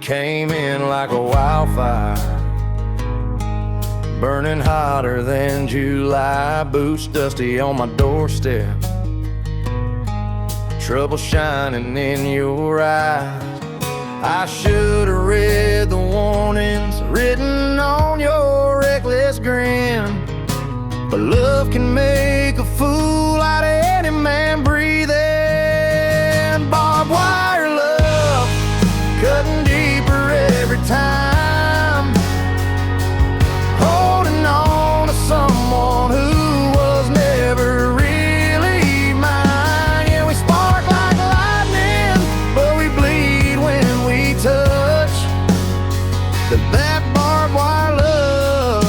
came in like a wildfire, burning hotter than July. Boots dusty on my doorstep, trouble shining in your eyes. I should've read the warnings written on your reckless grin, but love can make a fool out of any man breathing. Barbed wire love, cutting deeper every time, holding on to someone who was never really mine. Yeah, we spark like lightning, but we bleed when we touch that barbed wire love.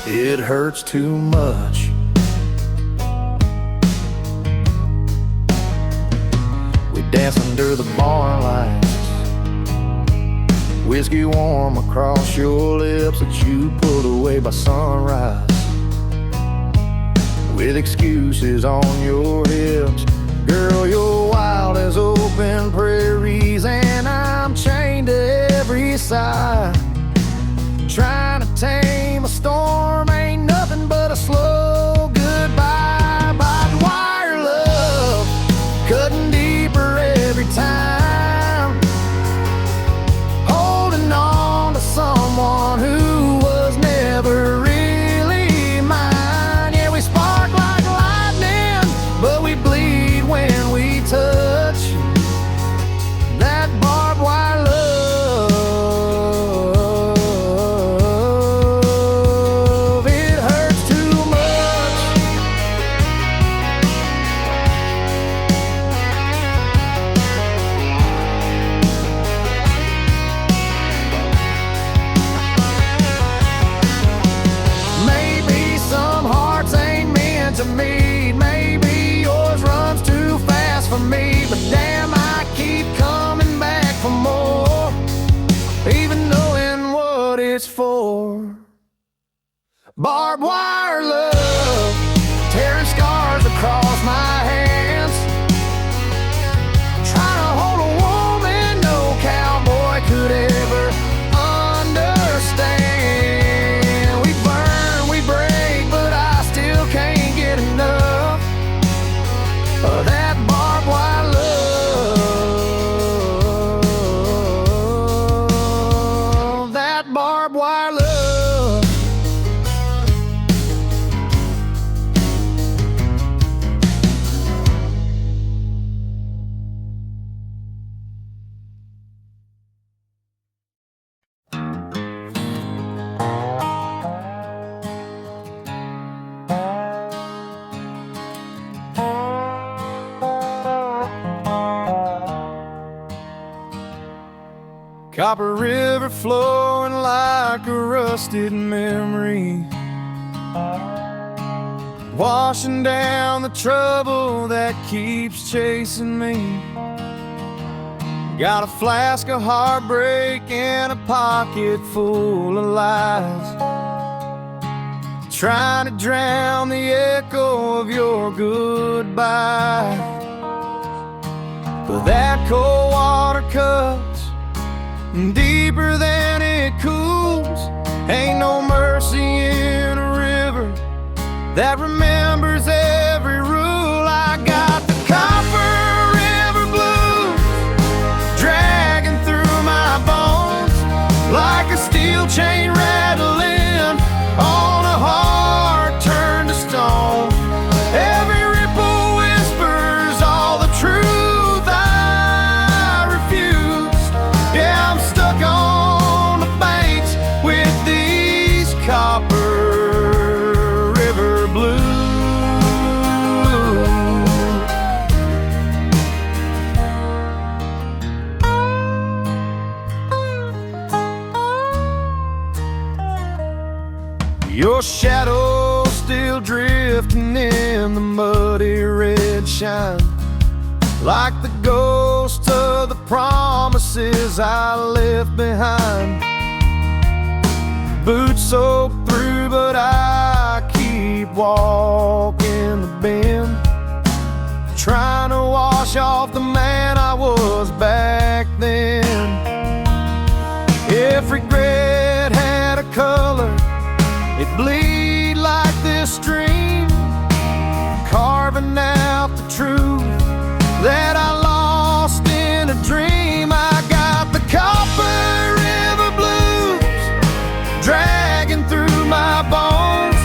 It hurts too much. Dance under the barn lights, whiskey warm across your lips that you pulled away by sunrise, with excuses on your hips. Girl, you're wild as open prairies, and I'm chained to every side. Trying to tame a storm ain't nothing but a slow goodbye. Barbed wire love, cutting deeper every time, holding on to someone who was never really mine. Yeah, we spark like lightning, but we bleed when we touch that barbed wire love. It hurts too much. Maybe some hearts ain't meant to meet. Maybe yours runs too fast for me. But damn, I keep coming back for more, even knowing what it's for. Barbed wire love, tearing scars across my hands, trying to hold a woman no cowboy could ever understand. We burn, we break, but I still can't get enough of that barbed wire love. That barbed wire love. Copper River flowing like a rusted memory, washing down the trouble that keeps chasing me. Got a flask of heartbreak and a pocket full of lies, trying to drown the echo of your goodbye. But that cold water cuts deeper than it cools. Ain't no mercy in a river that remembers every rule. I got the Copper River blues dragging through my bones like a steel chain rattling on a heart turned to stone. Every ripple whispers all the truth I refuse. Yeah, I'm stuck on the banks with these Copper River blues. Your shadow still drifting in the muddy red shine, like the ghost of the promises I left behind. Boots soaked through, but I keep walking the bend, trying to wash off the man was back then. If regret had a color, it bleed like this stream, carving out the truth that I lost in a dream. I got the Copper River blues dragging through my bones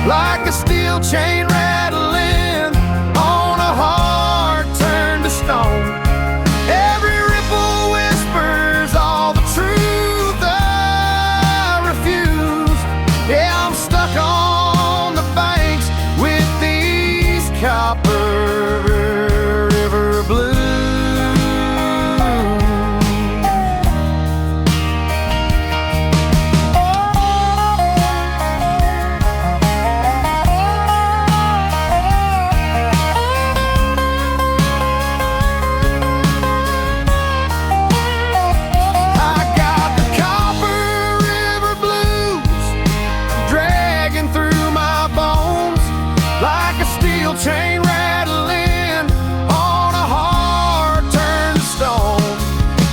like a steel chain rattling on a heart turned to stone. Every ripple whispers all the truth I refuse. Yeah, I'm stuck on the banks with these Copper River blues. Chain rattling on a heart turned to stone.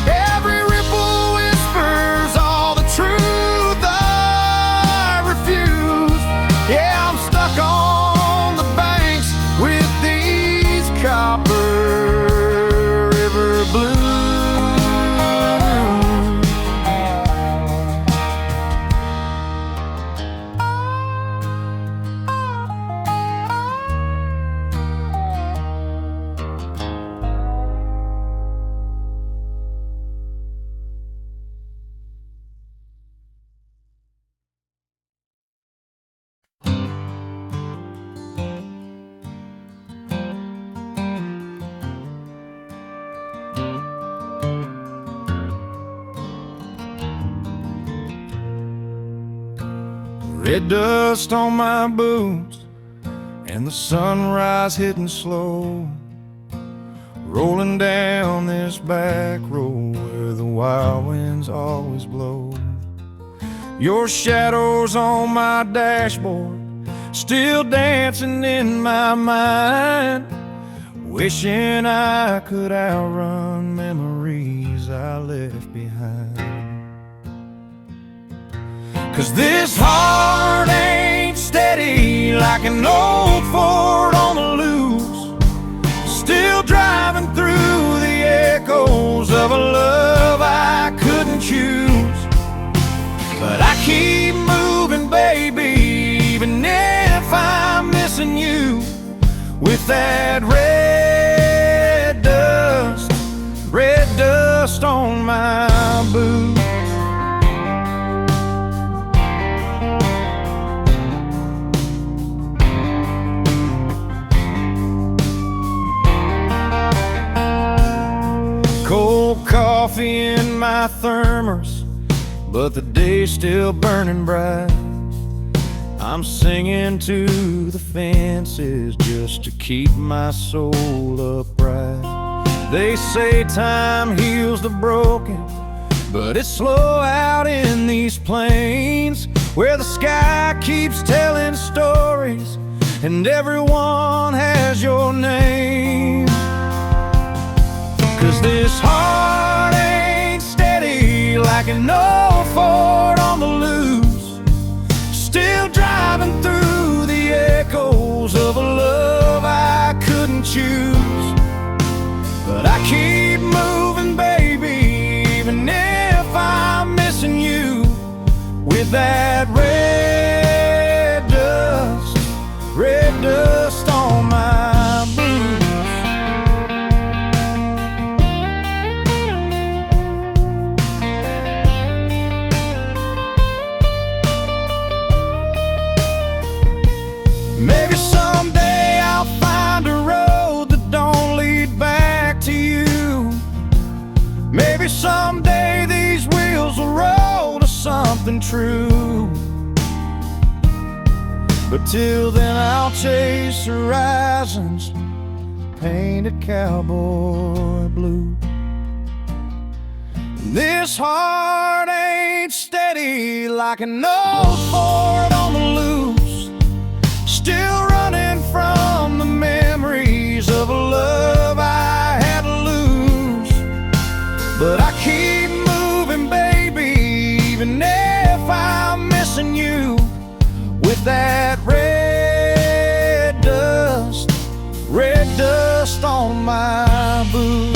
Every ripple whispers all the truth I refuse. Yeah, I'm stuck on the banks with these Copper River blues. Red dust on my boots and the sunrise hitting slow, rolling down this back road where the wild winds always blow. Your shadow's on my dashboard, still dancing in my mind, wishing I could outrun memories I left behind. 'Cause this heart ain't steady like an old Ford on the loose, still driving through the echoes of a love I couldn't choose. But I keep moving, baby, even if I'm missing you, with that red dust on my boots. Cold coffee in my thermos, but the day's still burning bright. I'm singing to the fences just to keep my soul upright. They say time heals the broken, but it's slow out in these plains where the sky keeps telling stories and everyone has your name. 'Cause this heart ain't steady like an old Ford on the loose, still driving through the echoes of a love I couldn't choose. But I keep moving, baby, even if I'm missing you, with that red dust on my boots. Maybe someday I'll find a road that don't lead back to you. Maybe someday these wheels will roll to something true. But till then I'll chase horizons, painted cowboy blue. This heart ain't steady like an old Ford on the loose, still running from the memories of a love I had to lose. But I keep moving, baby, even if I'm missing you. With that red dust on my boots.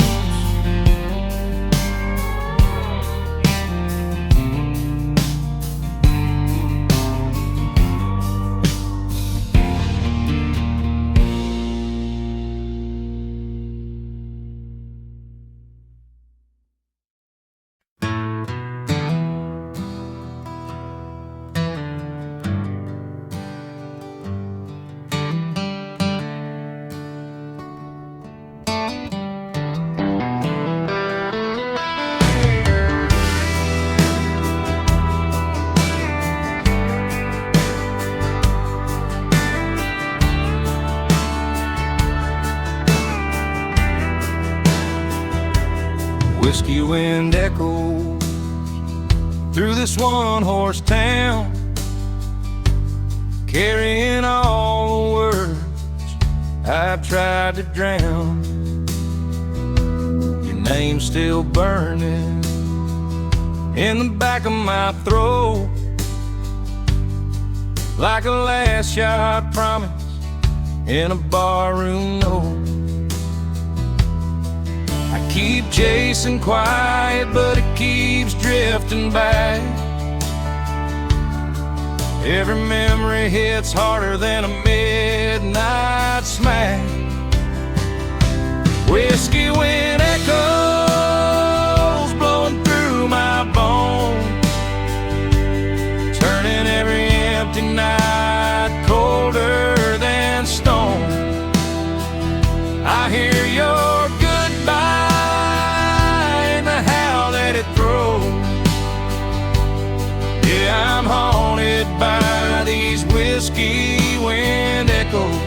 Whiskey wind echoes through this one-horse town, carrying all the words I've tried to drown. Your name's still burning in the back of my throat, like a last shot promise in a barroom note. I keep chasing quiet, but it keeps drifting back. Every memory hits harder than a midnight smack. Whiskey wind echoes blowing through my bones, turning every empty night colder than stone. I hear your goodbye and the howl that it throws. Yeah, I'm haunted by these whiskey wind echoes.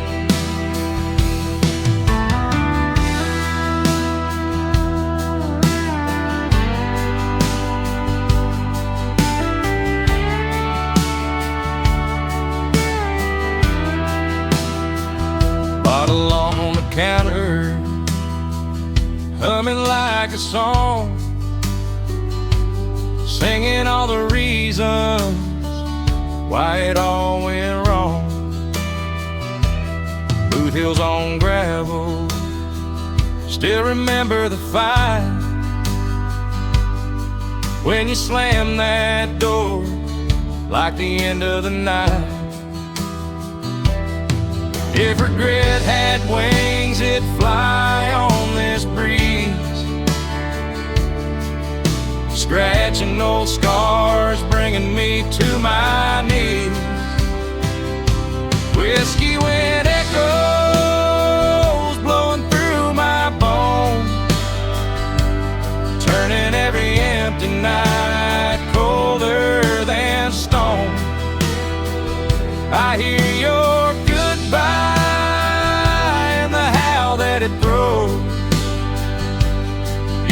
Bottle on the counter, humming like a song, singing all the reasons why it all went wrong. Boot heels on gravel, still remember the fight when you slammed that door like the end of the night. If regret had wings, it'd fly on this breeze, scratching old scars, bringing me to my knees. Whiskey wind echoes blowing through my bones, turning every empty night colder than stone. I hear your goodbye and the howl that it throws.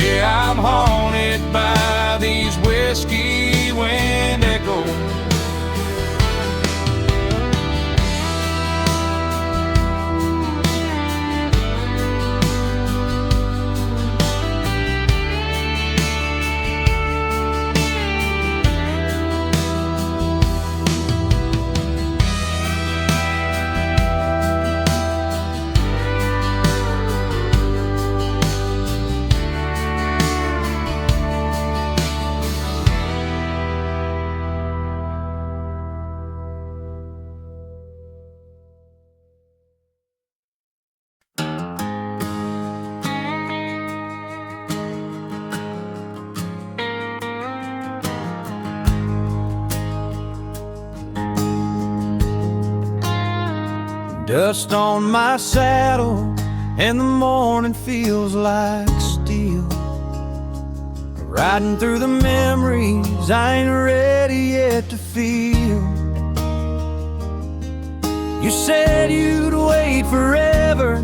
Yeah, I'm haunted by these whiskey wind echoes. Dust on my saddle and the morning feels like steel. Riding through the memories I ain't ready yet to feel. You said you'd wait forever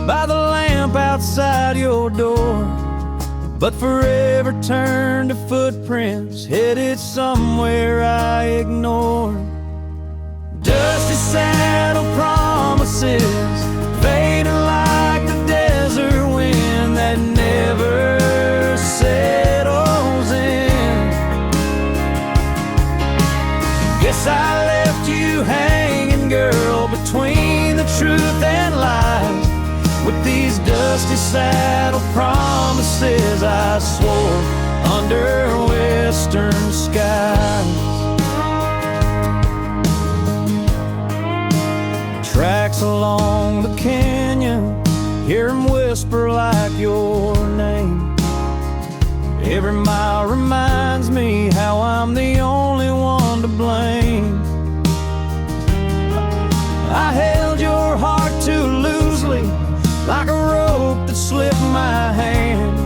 by the lamp outside your door, but forever turned to footprints headed somewhere I ignored. Dusty saddle promises fading like the desert wind that never said western skies. Tracks along the canyon, hear 'em whisper like your name. Every mile reminds me how I'm the only one to blame. I held your heart too loosely, like a rope that slipped my hand.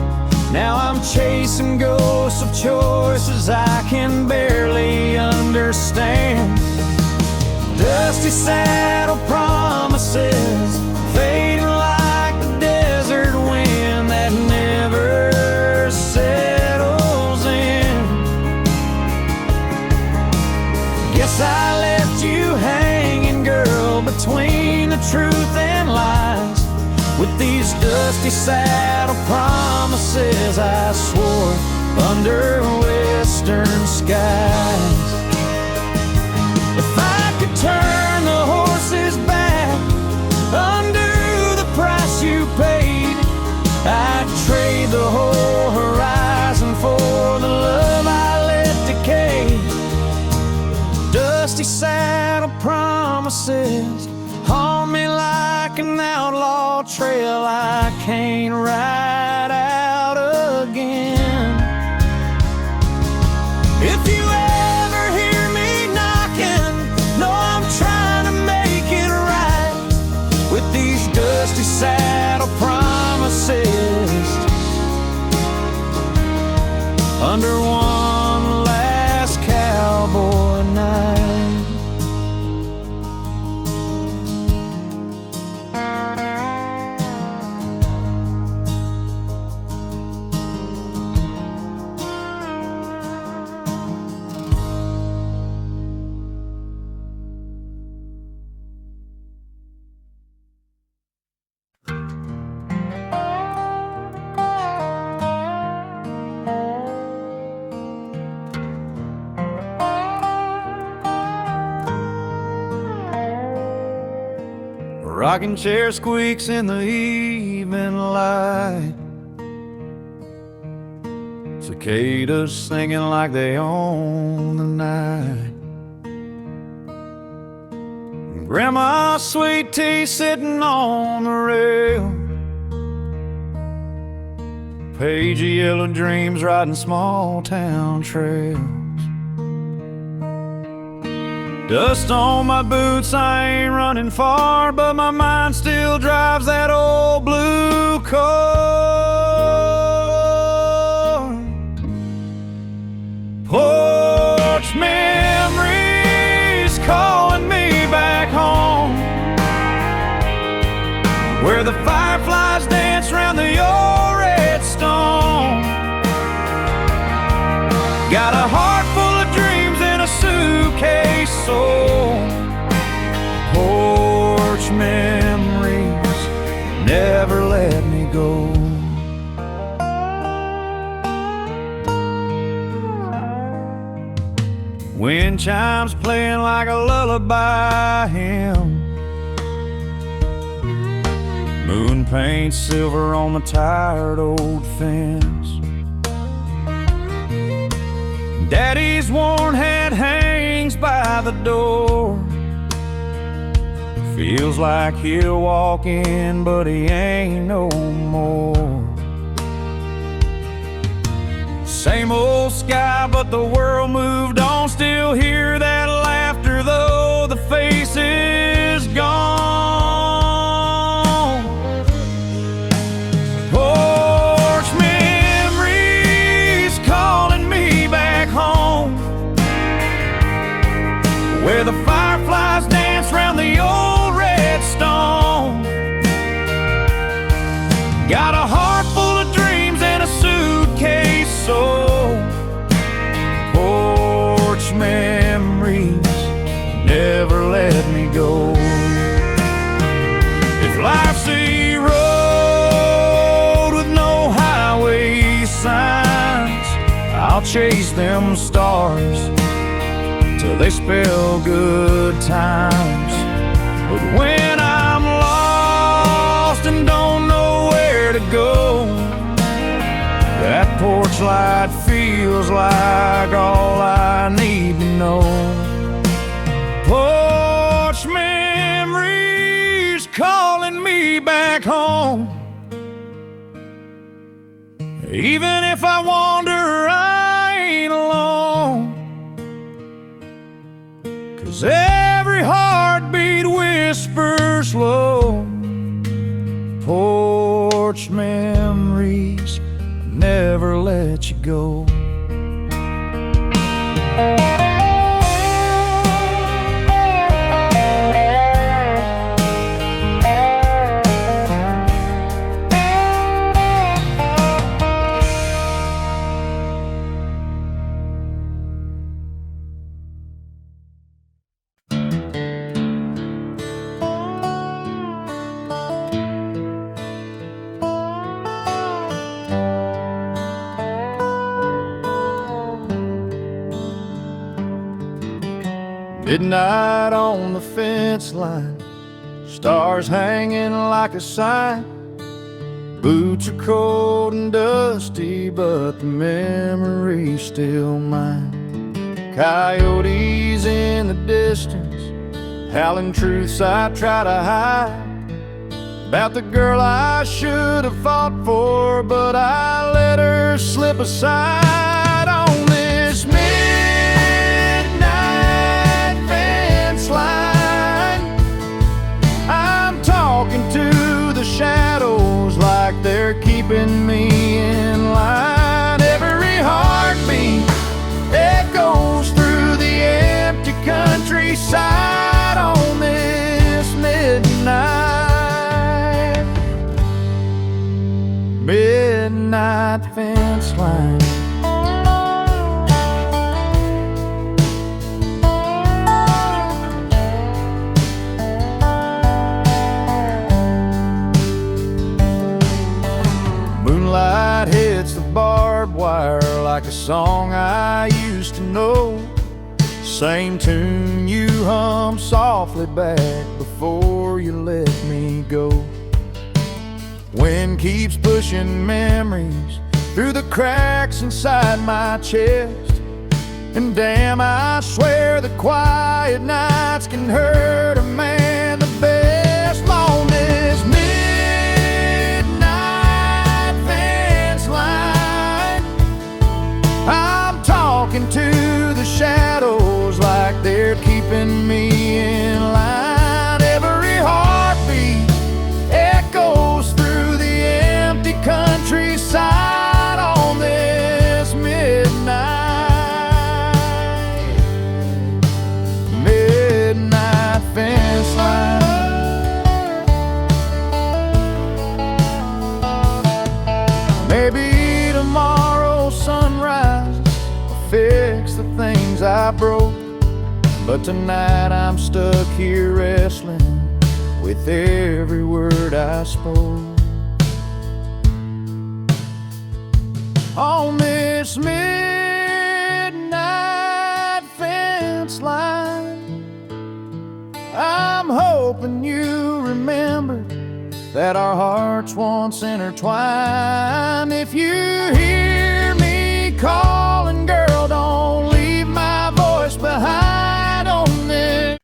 Now I'm chasing ghosts of choices I can barely understand. Dusty saddle promises, fading like the desert wind that never settles in. Guess I left you hanging, girl, between the truth and lies. With these dusty saddle promises I swore under western skies. If I could turn the horses back, undo the price you paid, I'd trade the whole horizon for the love I let decay. Dusty saddle promises haunt me like an outlaw trail I can't ride out again. If you ever hear me knocking, know I'm trying to make it right. With these dusty saddle promises, under one last cowboy night. Rocking chair squeaks in the evening light. Cicadas singing like they own the night. Grandma's sweet tea sitting on the rail. Page of yellow dreams riding small town trails. Dust on my boots, I ain't running far, but my mind still drives that old blue car. Porch memories calling me back home, where the fireflies dance round the old red stone. Got a heart full of dreams in a suitcase, so porch memories never let me go. Wind chimes playing like a lullaby hymn. Moon paints silver on the tired old fence. Daddy's worn hat hangs by the door. Feels like he'll walk in, but he ain't no more. Same old sky, but the world moved on. Still hear that laughter, though the face is gone. Porch memories calling me back home, where the fireflies dance round the old red stone. Got a heart full of dreams and a suitcase, so porch memories never let me go. If life's a road with no highway signs, I'll chase them stars till they spell good times. But when I'm lost and don't know where to go, that porch light feels like all I need to know. Porch memories calling me back home. Even if I wander, I ain't alone. 'Cause every heartbeat whispers low. Porch memories never let you go. Midnight on the fence line, stars hanging like a sign. Boots are cold and dusty, but the memory's still mine. Coyotes in the distance, howling truths I try to hide. About the girl I should have fought for, but I let her slip aside. On this line, I'm talking to the shadows like they're keeping me in line. Every heartbeat echoes through the empty countryside on this midnight fence line. Moonlight hits the barbed wire like a song I used to know. Same tune you hum softly back before you let me go. Wind keeps pushing memories through the cracks inside my chest. And damn, I swear the quiet nights can hurt a man the best. On this I'm talking to the shadows like they're keeping me in line. Every heartbeat echoes through the empty countryside on this midnight fence line. Maybe tomorrow's sunrise will fix the things I broke, but tonight I'm stuck here wrestling with every word I spoke. On this midnight fence line, I'm hoping you remember that our hearts once intertwined. If you hear me calling, girl, don't leave my voice behind on this.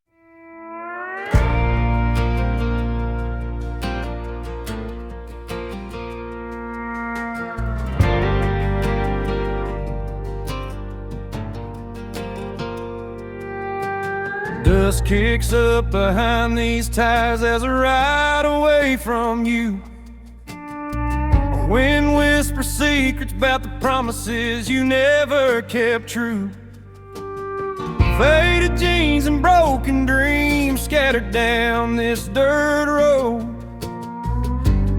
Dust kicks up behind these tires as I ride away from you. Wind whispers secrets about the promises you never kept true. Faded jeans and broken dreams scattered down this dirt road.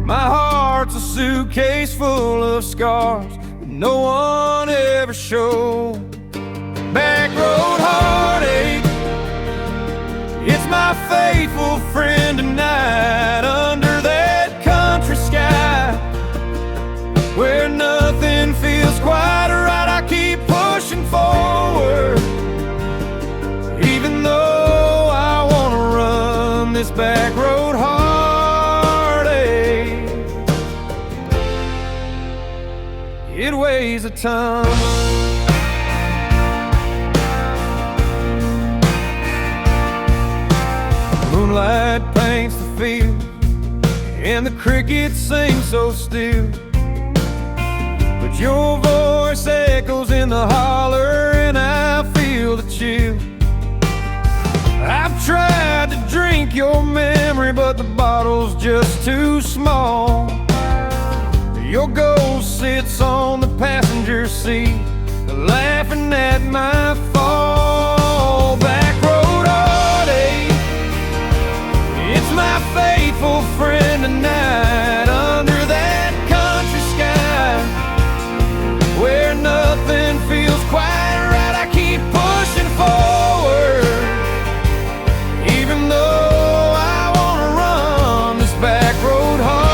My heart's a suitcase full of scars that no one ever showed. Back road heartache, it's my faithful friend tonight under that country sky where nothing feels quite right. I keep pushing forward even though I want to run this back road heartache. It weighs a ton. Moonlight paints the field, and the crickets sing so still, but your voice echoes in the holler, and I feel the chill. I've tried to drink your memory, but the bottle's just too small. Your ghost sits on the passenger seat, laughing at my fall. Back road heartache, it's my faithful friend tonight, under that country sky, where nothing feels quite right. I keep pushing forward, even though I wanna run this back road heartache.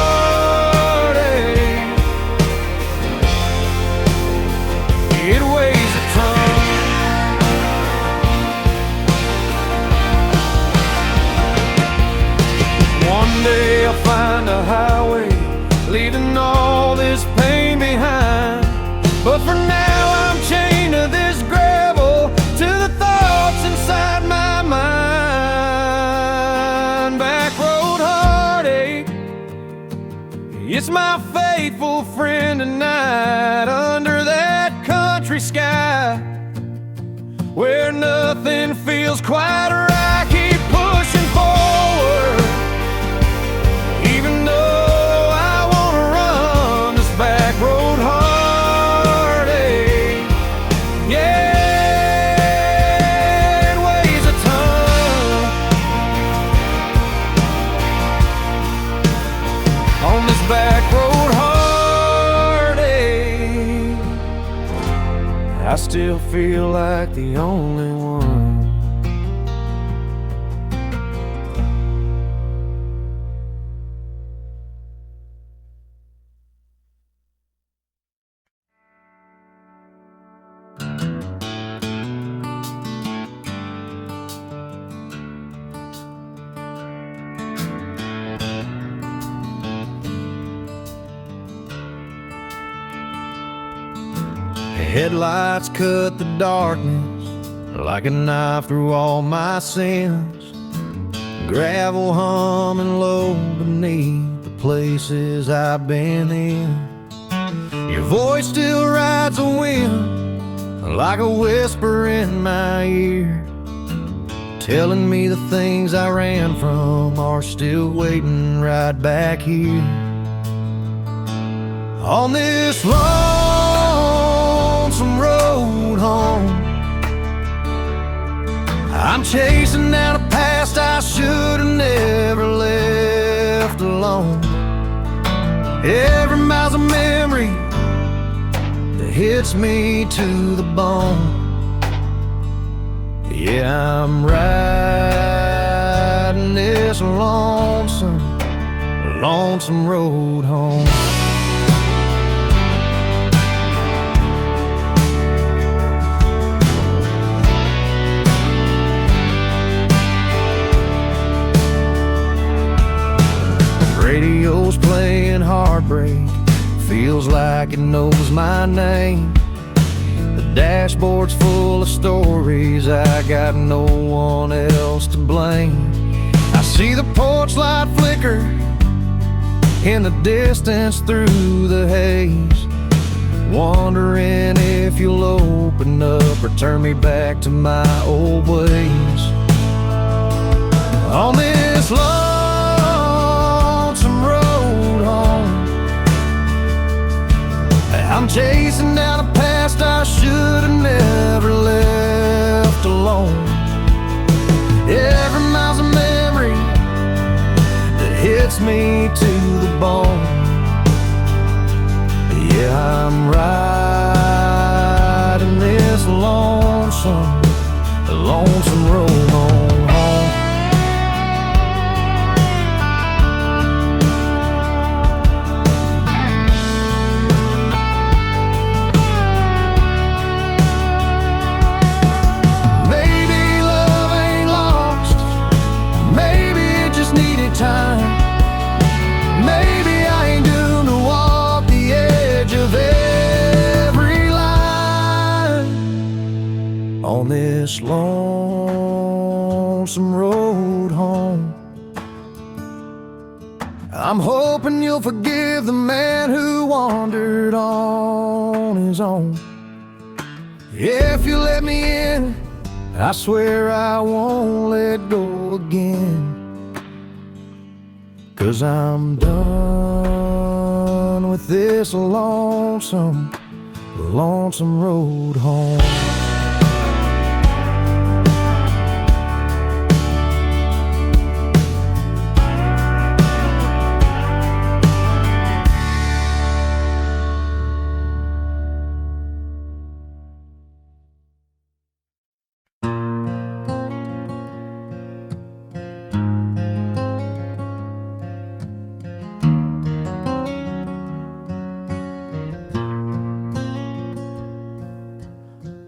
It weighs a ton. One day I'll find a highway, leaving all this pain behind, but for now I'm chained to this gravel, to the thoughts inside my mind. Back road heartache, it's my faithful friend tonight, under that country sky, where nothing feels quite right. Keep pushing forward, even though I wanna run this back road heartache. Yeah, it weighs a ton. On this back road heartache, I still feel like the only one. Headlights cut the darkness like a knife through all my sins. Gravel humming low beneath the places I've been in. Your voice still rides the wind like a whisper in my ear, telling me the things I ran from are still waiting right back here. On this lonesome road home, I'm chasing down a past I should have never left alone. Every mile's a memory that hits me to the bone. Yeah, I'm riding this lonesome, lonesome road home. Radio's playing heartbreak, feels like it knows my name. The dashboard's full of stories, I got no one else to blame. I see the porch light flicker in the distance through the haze, wondering if you'll open up or turn me back to my old ways. On this lonesome road home, I'm chasing down a past I should have never left alone. Every mile's a memory that hits me to the bone. Yeah, I'm riding this lonesome, lonesome road home. Time. Maybe I ain't doomed to walk the edge of every on this lonesome road home. I'm hoping you'll forgive the man who wandered on his own. If you let me in, I swear I won't let go again. 'Cause I'm done with this lonesome road home.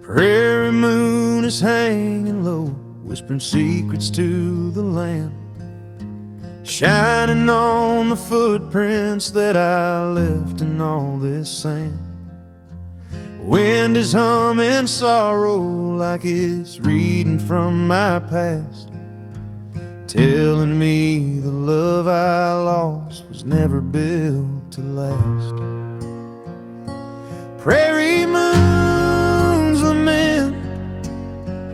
Prairie moon is hanging low, whispering secrets to the land, shining on the footprints that I left in all this sand. Wind is humming sorrow like it's reading from my past, telling me the love I lost was never built to last. Prairie moon's lament,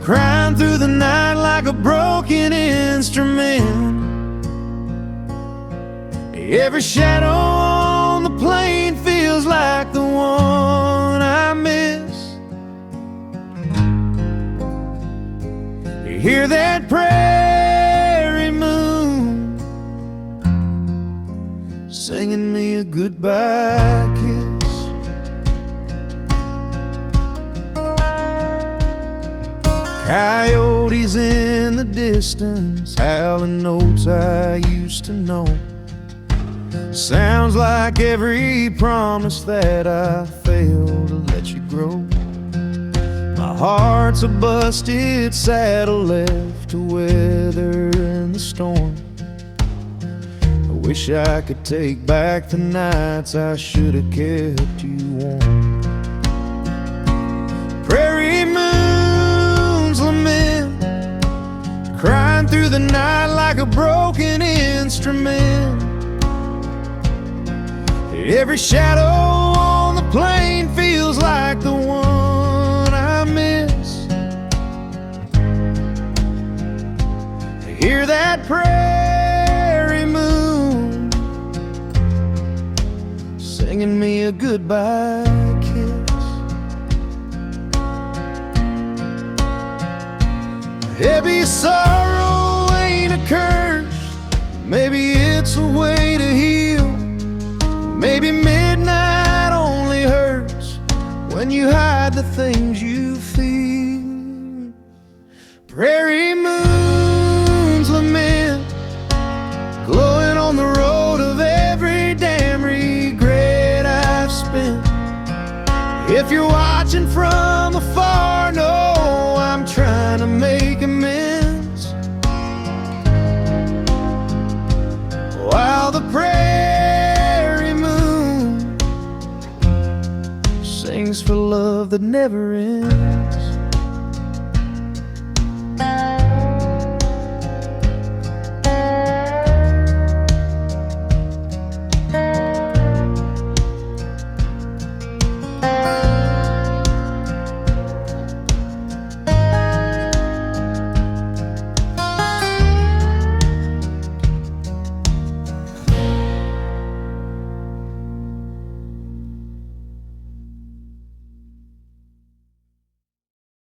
crying through the night like a broken instrument. Every shadow on the plain feels like the one I miss. You hear that prairie moon singing me a goodbye kiss. Coyotes in the distance, howling notes I used to know. Sounds like every promise that I failed to let you grow. My heart's a busted saddle left to weather in the storm. I wish I could take back the nights I should have kept you warm. Prairie moon's lament, crying through the night like a broken instrument. Every shadow on the plain feels like the one I miss. I hear that prairie moon singing me a goodbye kiss. Heavy sorrow ain't a curse, maybe it's a way to heal. Maybe midnight only hurts when you hide the things you feel. Prairie moon's lament, glowing on the road of every damn regret I've spent. If you're watching from afar, know I'm trying to make amends. While the prairie moon sings for love that never ends.